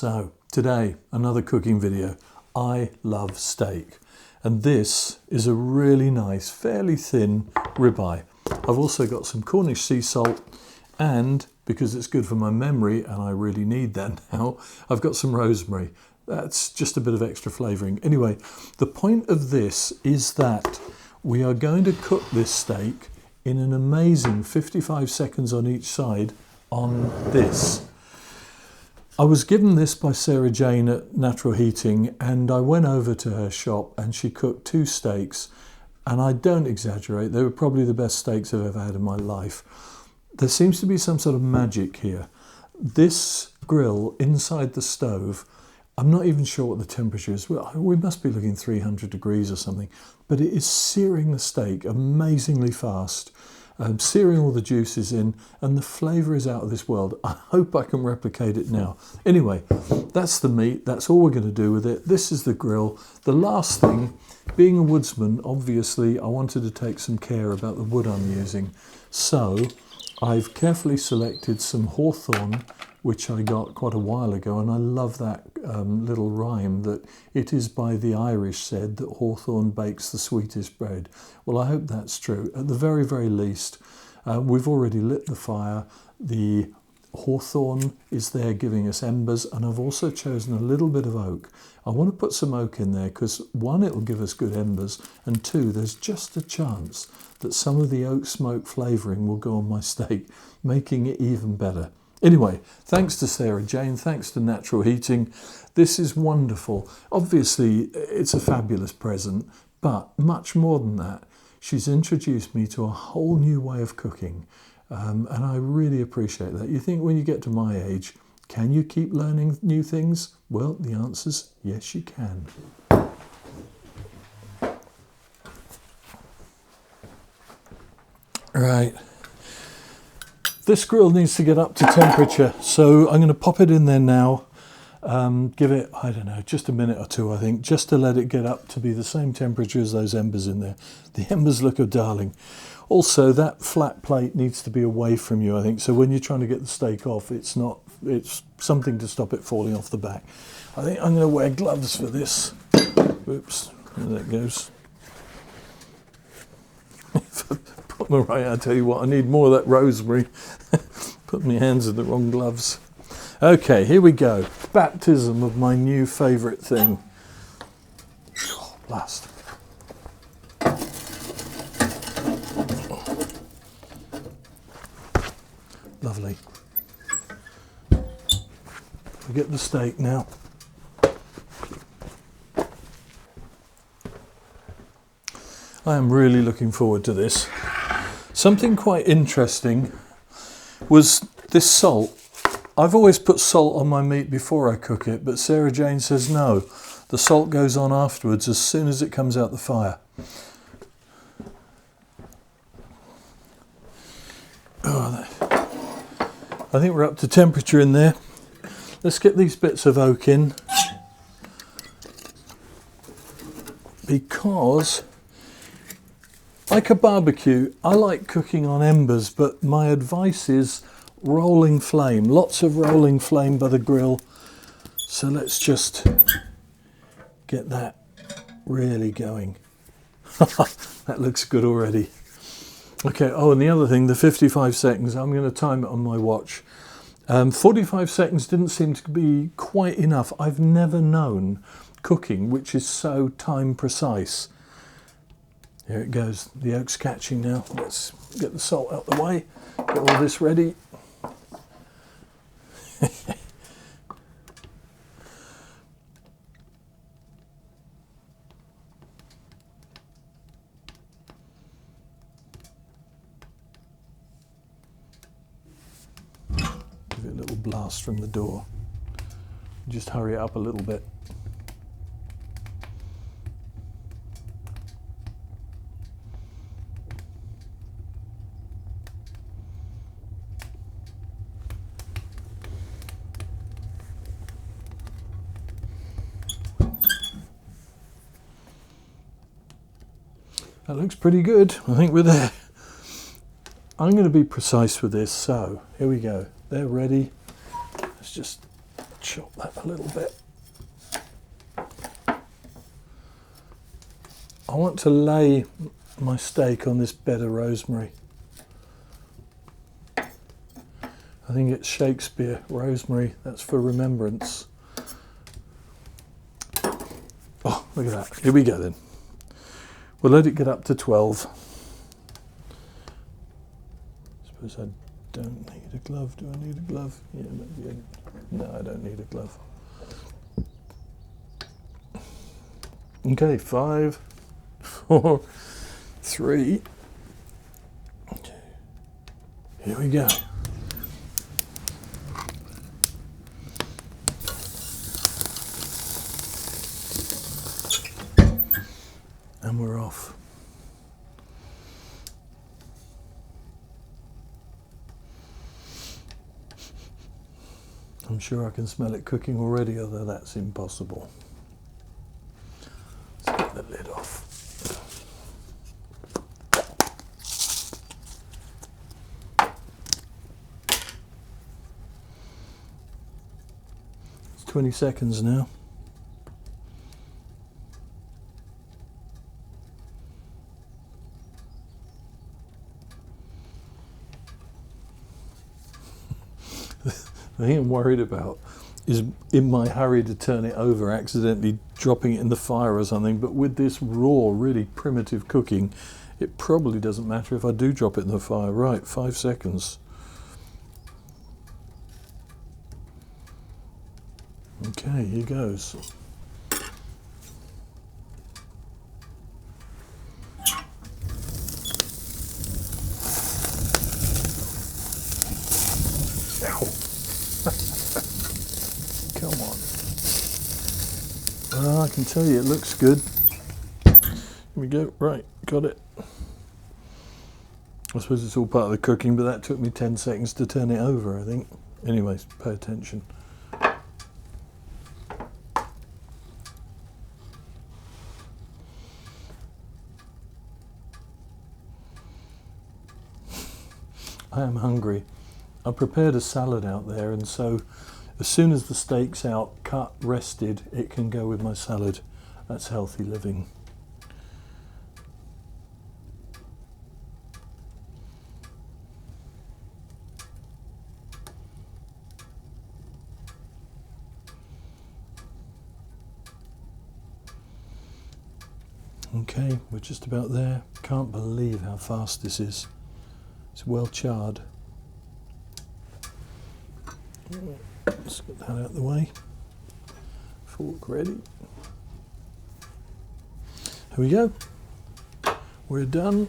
So today, another cooking video. I love steak, and this is a really nice, fairly thin ribeye. I've also got some Cornish sea salt, and because it's good for my memory, and I really need that now, I've got some rosemary. That's just a bit of extra flavouring. Anyway, the point of this is that we are going to cook this steak in an amazing 55 seconds on each side on this. I was given this by Sarah Jane at Natural Heating, and I went over to her shop and she cooked 2 steaks, and I don't exaggerate, they were probably the best steaks I've ever had in my life. There seems to be some sort of magic here. This grill inside the stove, I'm not even sure what the temperature is. Well, we must be looking 300 degrees or something, but it is searing the steak amazingly fast. Searing all the juices in, and the flavour is out of this world. I hope I can replicate it now. Anyway, that's the meat. That's all we're going to do with it. This is the grill. The last thing, being a woodsman, obviously I wanted to take some care about the wood I'm using. So I've carefully selected some hawthorn, which I got quite a while ago, and I love that little rhyme that it is by the Irish said that hawthorn bakes the sweetest bread. Well, I hope that's true. At the very, very least, we've already lit the fire. The hawthorn is there giving us embers, and I've also chosen a little bit of oak. I want to put some oak in there because 1, it'll give us good embers, and 2, there's just a chance that some of the oak smoke flavouring will go on my steak, making it even better. Anyway, thanks to Sarah Jane, thanks to Natural Heating. This is wonderful. Obviously, it's a fabulous present, but much more than that, she's introduced me to a whole new way of cooking, and I really appreciate that. You think when you get to my age, can you keep learning new things? Well, the answer's yes, you can. Right. This grill needs to get up to temperature, so I'm going to pop it in there now. Give it, I don't know, just a minute or 2, I think, just to let it get up to be the same temperature as those embers in there. The embers look a darling. Also, that flat plate needs to be away from you, I think, so when you're trying to get the steak off, it's something to stop it falling off the back. I think I'm going to wear gloves for this. Oops, there that goes. Right, I tell you what, I need more of that rosemary. Put my hands in the wrong gloves. Okay, here we go. Baptism of my new favourite thing. Oh, blast. Lovely. We get the steak now. I am really looking forward to this. Something quite interesting was this salt. I've always put salt on my meat before I cook it, but Sarah Jane says no. The salt goes on afterwards as soon as it comes out the fire. Oh, I think we're up to temperature in there. Let's get these bits of oak in, because like a barbecue, I like cooking on embers, but my advice is rolling flame. Lots of rolling flame by the grill. So let's just get that really going. That looks good already. Okay, oh, and the other thing, the 55 seconds, I'm going to time it on my watch. 45 seconds didn't seem to be quite enough. I've never known cooking which is so time precise. Here it goes, the oak's catching now. Let's get the salt out the way, get all this ready. Give it a little blast from the door. Just hurry it up a little bit. That looks pretty good. I think we're there. I'm going to be precise with this, so here we go. They're ready. Let's just chop that a little bit. I want to lay my steak on this bed of rosemary. I think it's Shakespeare, rosemary, that's for remembrance. Oh, look at that. Here we go then. We'll let it get up to 12. Suppose I don't need a glove. Do I need a glove? Yeah, maybe. No, I don't need a glove. Okay, 5, 4, 3, 2. Here we go. And we're off. I'm sure I can smell it cooking already, although that's impossible. Let's get the lid off. It's 20 seconds now. The thing I'm worried about is in my hurry to turn it over, accidentally dropping it in the fire or something. But with this raw, really primitive cooking, it probably doesn't matter if I do drop it in the fire. Right, 5 seconds. Okay, here goes. Come on. Well, I can tell you it looks good. Here we go. Right, got it. I suppose it's all part of the cooking, but that took me 10 seconds to turn it over, I think. Anyways, pay attention. I am hungry. I prepared a salad out there, and so as soon as the steak's out, cut, rested, it can go with my salad. That's healthy living. Okay, we're just about there. Can't believe how fast this is. It's well charred. Let's get that out of the way. Fork ready. Here we go. We're done.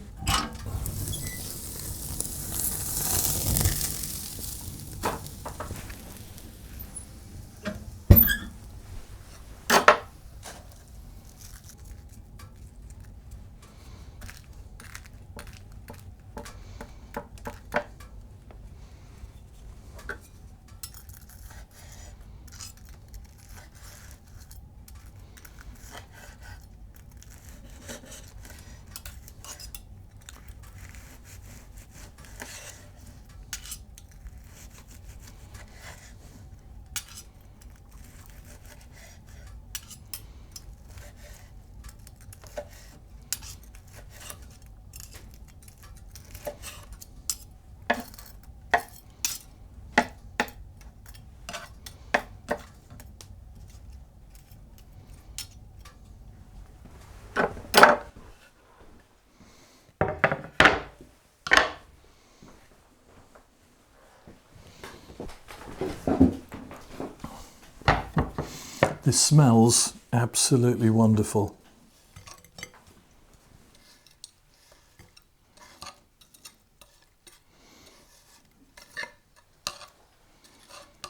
This smells absolutely wonderful.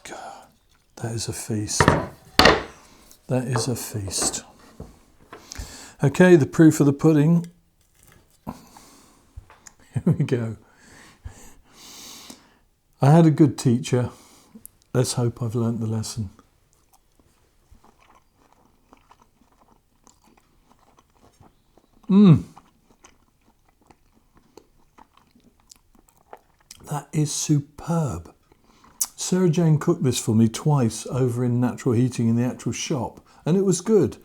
God, that is a feast. That is a feast. Okay, the proof of the pudding. Here we go. I had a good teacher. Let's hope I've learnt the lesson. That is superb. Sarah Jane cooked this for me twice over in natural heating in the actual shop, and it was good,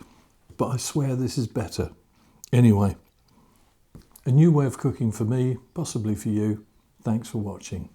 but I swear this is better. Anyway, a new way of cooking for me, possibly for you. Thanks for watching.